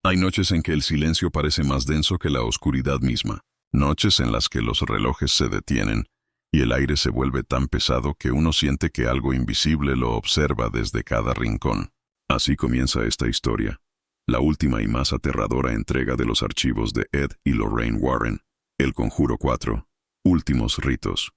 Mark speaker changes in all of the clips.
Speaker 1: Hay noches en que el silencio parece más denso que la oscuridad misma, noches en las que los relojes se detienen y el aire se vuelve tan pesado que uno siente que algo invisible lo observa desde cada rincón. Así comienza esta historia, la última y más aterradora entrega de los archivos de Ed y Lorraine Warren, El Conjuro 4, Últimos Ritos.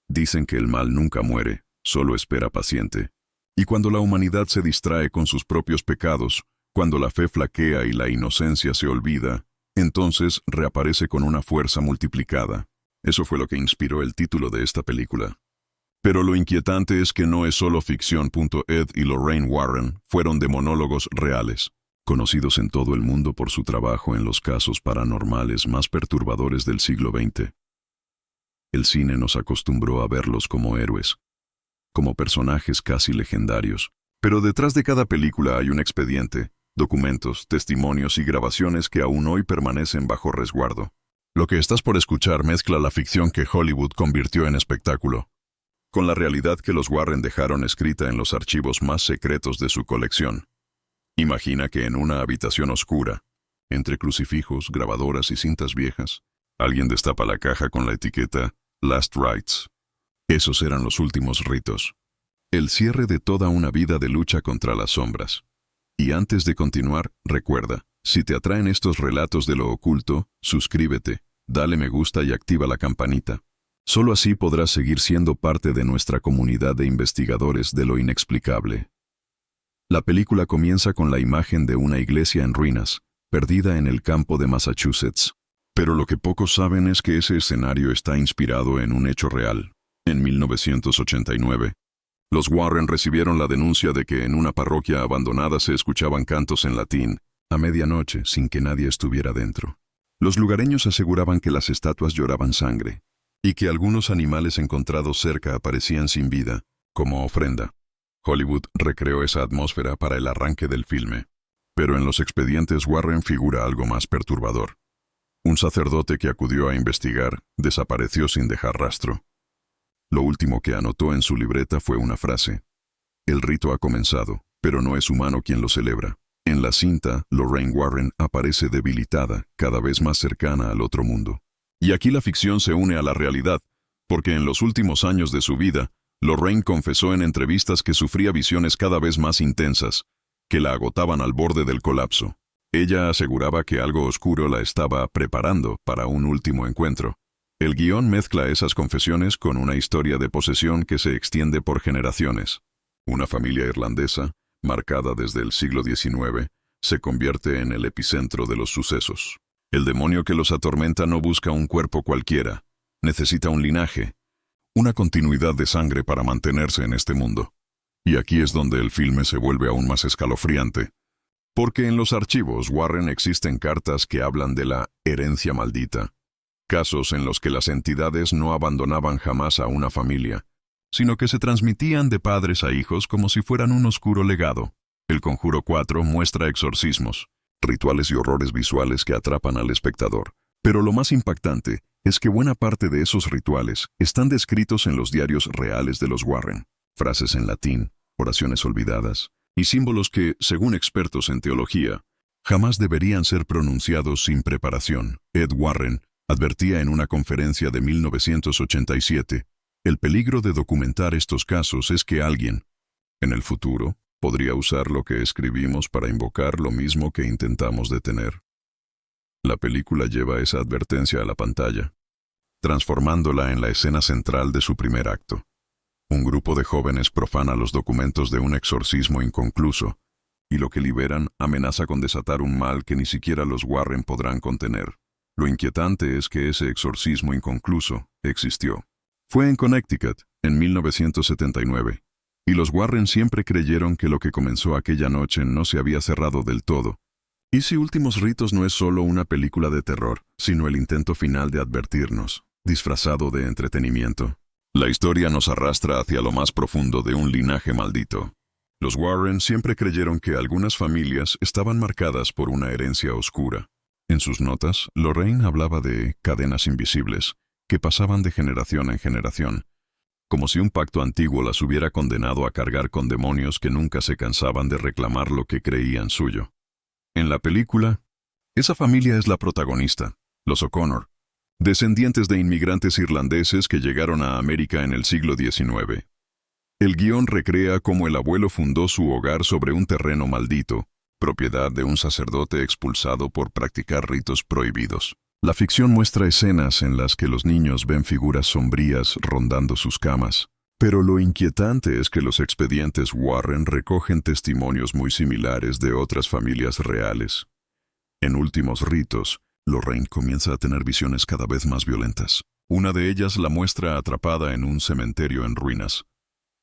Speaker 1: Dicen que el mal nunca muere, solo espera paciente. Y cuando la humanidad se distrae con sus propios pecados, cuando la fe flaquea y la inocencia se olvida, entonces reaparece con una fuerza multiplicada. Eso fue lo que inspiró el título de esta película. Pero lo inquietante es que no es solo ficción. Ed y Lorraine Warren fueron demonólogos reales, conocidos en todo el mundo por su trabajo en los casos paranormales más perturbadores del siglo XX. El cine nos acostumbró a verlos como héroes, como personajes casi legendarios. Pero detrás de cada película hay un expediente, documentos, testimonios y grabaciones que aún hoy permanecen bajo resguardo. Lo que estás por escuchar mezcla la ficción que Hollywood convirtió en espectáculo con la realidad que los Warren dejaron escrita en los archivos más secretos de su colección. Imagina que en una habitación oscura, entre crucifijos, grabadoras y cintas viejas, alguien destapa la caja con la etiqueta Last Rites. Esos eran los últimos ritos. El cierre de toda una vida de lucha contra las sombras. Y antes de continuar, recuerda, si te atraen estos relatos de lo oculto, suscríbete, dale me gusta y activa la campanita. Solo así podrás seguir siendo parte de nuestra comunidad de investigadores de lo inexplicable. La película comienza con la imagen de una iglesia en ruinas, perdida en el campo de Massachusetts. Pero lo que pocos saben es que ese escenario está inspirado en un hecho real. En 1989, los Warren recibieron la denuncia de que en una parroquia abandonada se escuchaban cantos en latín, a medianoche, sin que nadie estuviera dentro. Los lugareños aseguraban que las estatuas lloraban sangre, y que algunos animales encontrados cerca aparecían sin vida, como ofrenda. Hollywood recreó esa atmósfera para el arranque del filme. Pero en los expedientes Warren figura algo más perturbador. Un sacerdote que acudió a investigar desapareció sin dejar rastro. Lo último que anotó en su libreta fue una frase: el rito ha comenzado, pero no es humano quien lo celebra. En la cinta, Lorraine Warren aparece debilitada, cada vez más cercana al otro mundo. Y aquí la ficción se une a la realidad, porque en los últimos años de su vida, Lorraine confesó en entrevistas que sufría visiones cada vez más intensas, que la agotaban al borde del colapso. Ella aseguraba que algo oscuro la estaba preparando para un último encuentro. El guión mezcla esas confesiones con una historia de posesión que se extiende por generaciones. Una familia irlandesa, marcada desde el siglo XIX, se convierte en el epicentro de los sucesos. El demonio que los atormenta no busca un cuerpo cualquiera, necesita un linaje, una continuidad de sangre para mantenerse en este mundo. Y aquí es donde el filme se vuelve aún más escalofriante. Porque en los archivos Warren existen cartas que hablan de la herencia maldita. Casos en los que las entidades no abandonaban jamás a una familia, sino que se transmitían de padres a hijos como si fueran un oscuro legado. El Conjuro 4 muestra exorcismos, rituales y horrores visuales que atrapan al espectador. Pero lo más impactante es que buena parte de esos rituales están descritos en los diarios reales de los Warren. Frases en latín, oraciones olvidadas, y símbolos que, según expertos en teología, jamás deberían ser pronunciados sin preparación. Ed Warren advertía en una conferencia de 1987, el peligro de documentar estos casos es que alguien, en el futuro, podría usar lo que escribimos para invocar lo mismo que intentamos detener. La película lleva esa advertencia a la pantalla, transformándola en la escena central de su primer acto. Un grupo de jóvenes profana los documentos de un exorcismo inconcluso, y lo que liberan amenaza con desatar un mal que ni siquiera los Warren podrán contener. Lo inquietante es que ese exorcismo inconcluso existió. Fue en Connecticut, en 1979, y los Warren siempre creyeron que lo que comenzó aquella noche no se había cerrado del todo. ¿Y si Últimos Ritos no es solo una película de terror, sino el intento final de advertirnos, disfrazado de entretenimiento? La historia nos arrastra hacia lo más profundo de un linaje maldito. Los Warren siempre creyeron que algunas familias estaban marcadas por una herencia oscura. En sus notas, Lorraine hablaba de cadenas invisibles que pasaban de generación en generación, como si un pacto antiguo las hubiera condenado a cargar con demonios que nunca se cansaban de reclamar lo que creían suyo. En la película, esa familia es la protagonista, los O'Connor, descendientes de inmigrantes irlandeses que llegaron a América en el siglo XIX. El guión recrea cómo el abuelo fundó su hogar sobre un terreno maldito, propiedad de un sacerdote expulsado por practicar ritos prohibidos. La ficción muestra escenas en las que los niños ven figuras sombrías rondando sus camas, pero lo inquietante es que los expedientes Warren recogen testimonios muy similares de otras familias reales. En Últimos Ritos, Lorraine comienza a tener visiones cada vez más violentas. Una de ellas la muestra atrapada en un cementerio en ruinas,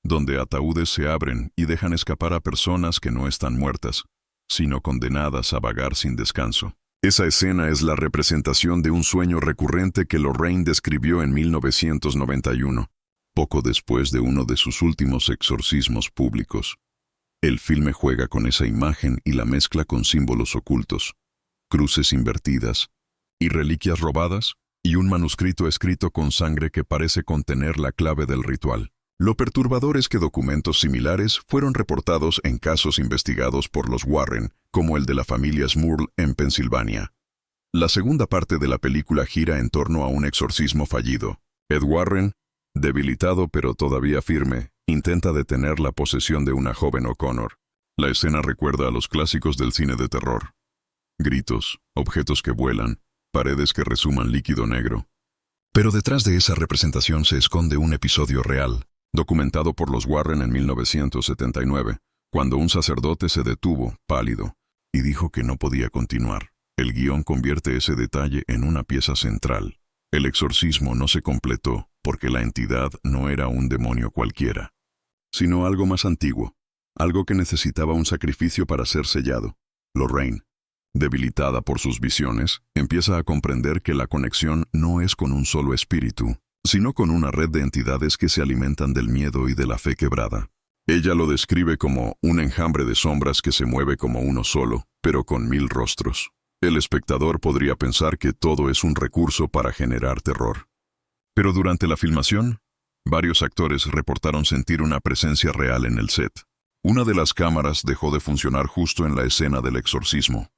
Speaker 1: donde ataúdes se abren y dejan escapar a personas que no están muertas, sino condenadas a vagar sin descanso. Esa escena es la representación de un sueño recurrente que Lorraine describió en 1991, poco después de uno de sus últimos exorcismos públicos. El filme juega con esa imagen y la mezcla con símbolos ocultos, cruces invertidas, y reliquias robadas, y un manuscrito escrito con sangre que parece contener la clave del ritual. Lo perturbador es que documentos similares fueron reportados en casos investigados por los Warren, como el de la familia Smurl en Pensilvania. La segunda parte de la película gira en torno a un exorcismo fallido. Ed Warren, debilitado pero todavía firme, intenta detener la posesión de una joven O'Connor. La escena recuerda a los clásicos del cine de terror. Gritos, objetos que vuelan, paredes que resuman líquido negro. Pero detrás de esa representación se esconde un episodio real, documentado por los Warren en 1979, cuando un sacerdote se detuvo, pálido, y dijo que no podía continuar. El guión convierte ese detalle en una pieza central. El exorcismo no se completó porque la entidad no era un demonio cualquiera, sino algo más antiguo, algo que necesitaba un sacrificio para ser sellado. Lorraine, debilitada por sus visiones, empieza a comprender que la conexión no es con un solo espíritu, sino con una red de entidades que se alimentan del miedo y de la fe quebrada. Ella lo describe como un enjambre de sombras que se mueve como uno solo, pero con 1000 rostros. El espectador podría pensar que todo es un recurso para generar terror. Pero durante la filmación, varios actores reportaron sentir una presencia real en el set. Una de las cámaras dejó de funcionar justo en la escena del exorcismo,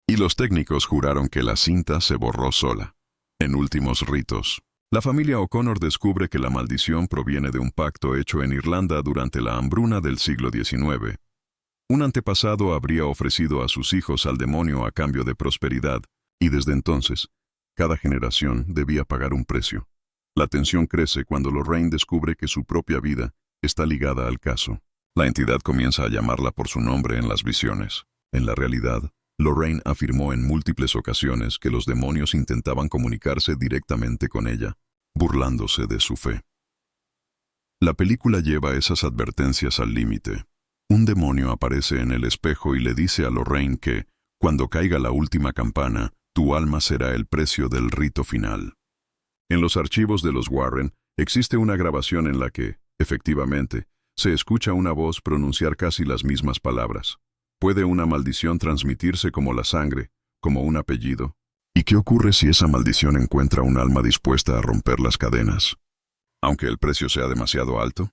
Speaker 1: y los técnicos juraron que la cinta se borró sola. En Últimos Ritos, la familia O'Connor descubre que la maldición proviene de un pacto hecho en Irlanda durante la hambruna del siglo XIX. Un antepasado habría ofrecido a sus hijos al demonio a cambio de prosperidad, y desde entonces, cada generación debía pagar un precio. La tensión crece cuando Lorraine descubre que su propia vida está ligada al caso. La entidad comienza a llamarla por su nombre en las visiones. En la realidad, Lorraine afirmó en múltiples ocasiones que los demonios intentaban comunicarse directamente con ella, burlándose de su fe. La película lleva esas advertencias al límite. Un demonio aparece en el espejo y le dice a Lorraine que, cuando caiga la última campana, tu alma será el precio del rito final. En los archivos de los Warren existe una grabación en la que, efectivamente, se escucha una voz pronunciar casi las mismas palabras. ¿Puede una maldición transmitirse como la sangre, como un apellido? ¿Y qué ocurre si esa maldición encuentra un alma dispuesta a romper las cadenas? Aunque el precio sea demasiado alto.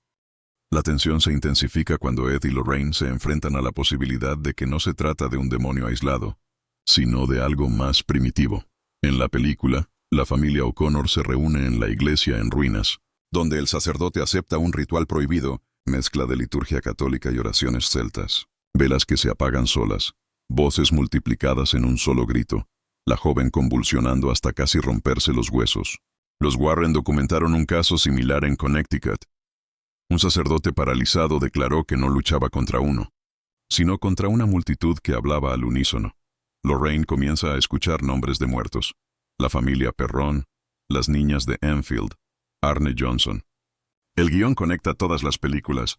Speaker 1: La tensión se intensifica cuando Ed y Lorraine se enfrentan a la posibilidad de que no se trata de un demonio aislado, sino de algo más primitivo. En la película, la familia O'Connor se reúne en la iglesia en ruinas, donde el sacerdote acepta un ritual prohibido, mezcla de liturgia católica y oraciones celtas. Velas que se apagan solas, voces multiplicadas en un solo grito, la joven convulsionando hasta casi romperse los huesos. Los Warren documentaron un caso similar en Connecticut. Un sacerdote paralizado declaró que no luchaba contra uno, sino contra una multitud que hablaba al unísono. Lorraine comienza a escuchar nombres de muertos: la familia Perron, las niñas de Enfield, Arne Johnson. El guión conecta todas las películas,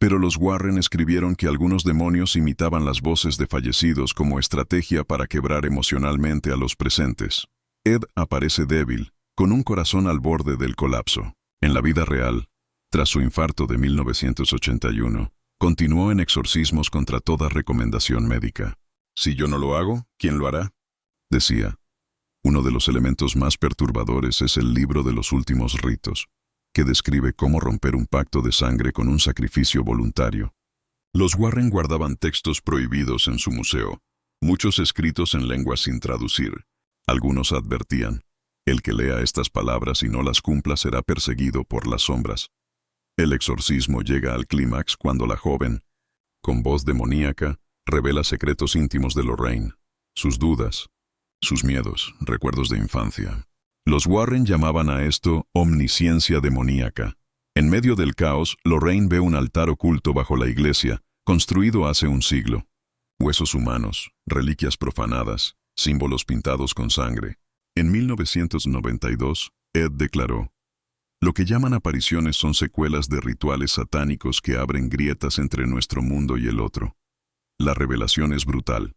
Speaker 1: pero los Warren escribieron que algunos demonios imitaban las voces de fallecidos como estrategia para quebrar emocionalmente a los presentes. Ed aparece débil, con un corazón al borde del colapso. En la vida real, tras su infarto de 1981, continuó en exorcismos contra toda recomendación médica. «Si yo no lo hago, ¿quién lo hará?», decía. Uno de los elementos más perturbadores es el libro de los Últimos Ritos, que describe cómo romper un pacto de sangre con un sacrificio voluntario. Los Warren guardaban textos prohibidos en su museo, muchos escritos en lenguas sin traducir. Algunos advertían, el que lea estas palabras y no las cumpla será perseguido por las sombras. El exorcismo llega al clímax cuando la joven, con voz demoníaca, revela secretos íntimos de Lorraine, sus dudas, sus miedos, recuerdos de infancia. Los Warren llamaban a esto omnisciencia demoníaca. En medio del caos, Lorraine ve un altar oculto bajo la iglesia, construido hace un siglo. Huesos humanos, reliquias profanadas, símbolos pintados con sangre. En 1992, Ed declaró, lo que llaman apariciones son secuelas de rituales satánicos que abren grietas entre nuestro mundo y el otro. La revelación es brutal.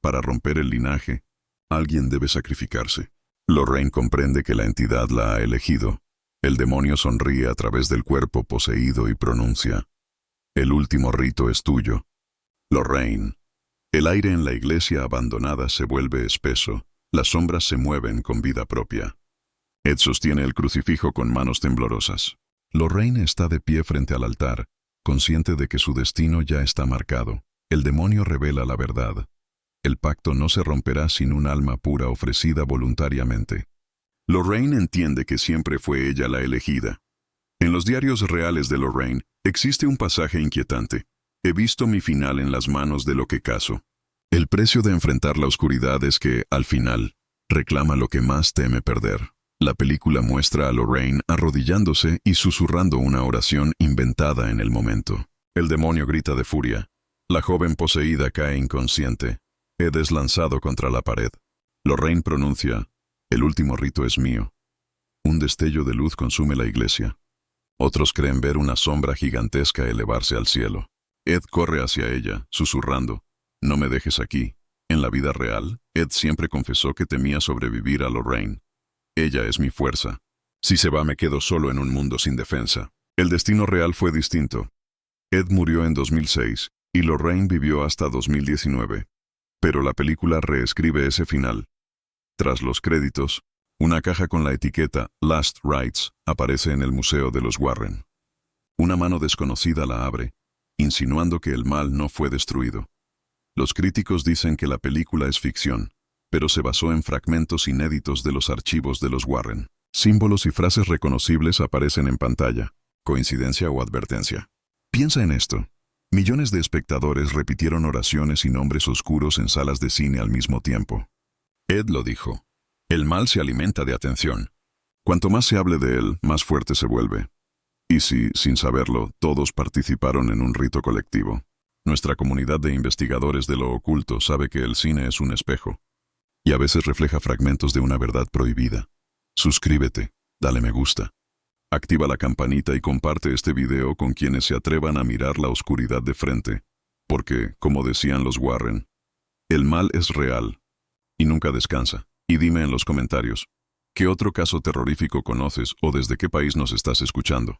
Speaker 1: Para romper el linaje, alguien debe sacrificarse. Lorraine comprende que la entidad la ha elegido. El demonio sonríe a través del cuerpo poseído y pronuncia, el último rito es tuyo. Lorraine. El aire en la iglesia abandonada se vuelve espeso, las sombras se mueven con vida propia. Ed sostiene el crucifijo con manos temblorosas. Lorraine está de pie frente al altar, consciente de que su destino ya está marcado. El demonio revela la verdad. El pacto no se romperá sin un alma pura ofrecida voluntariamente. Lorraine entiende que siempre fue ella la elegida. En los diarios reales de Lorraine existe un pasaje inquietante. He visto mi final en las manos de lo que caso. El precio de enfrentar la oscuridad es que, al final, reclama lo que más teme perder. La película muestra a Lorraine arrodillándose y susurrando una oración inventada en el momento. El demonio grita de furia. La joven poseída cae inconsciente. Ed es lanzado contra la pared. Lorraine pronuncia, el último rito es mío. Un destello de luz consume la iglesia. Otros creen ver una sombra gigantesca elevarse al cielo. Ed corre hacia ella, susurrando, no me dejes aquí. En la vida real, Ed siempre confesó que temía sobrevivir a Lorraine. Ella es mi fuerza. Si se va me quedo solo en un mundo sin defensa. El destino real fue distinto. Ed murió en 2006 y Lorraine vivió hasta 2019. Pero la película reescribe ese final. Tras los créditos, una caja con la etiqueta Last Rites aparece en el Museo de los Warren. Una mano desconocida la abre, insinuando que el mal no fue destruido. Los críticos dicen que la película es ficción, pero se basó en fragmentos inéditos de los archivos de los Warren. Símbolos y frases reconocibles aparecen en pantalla. ¿Coincidencia o advertencia? Piensa en esto. Millones de espectadores repitieron oraciones y nombres oscuros en salas de cine al mismo tiempo. Ed lo dijo. El mal se alimenta de atención. Cuanto más se hable de él, más fuerte se vuelve. Y si, sin saberlo, todos participaron en un rito colectivo. Nuestra comunidad de investigadores de lo oculto sabe que el cine es un espejo. Y a veces refleja fragmentos de una verdad prohibida. Suscríbete, dale me gusta. Activa la campanita y comparte este video con quienes se atrevan a mirar la oscuridad de frente. Porque, como decían los Warren, el mal es real y nunca descansa. Y dime en los comentarios, ¿qué otro caso terrorífico conoces o desde qué país nos estás escuchando?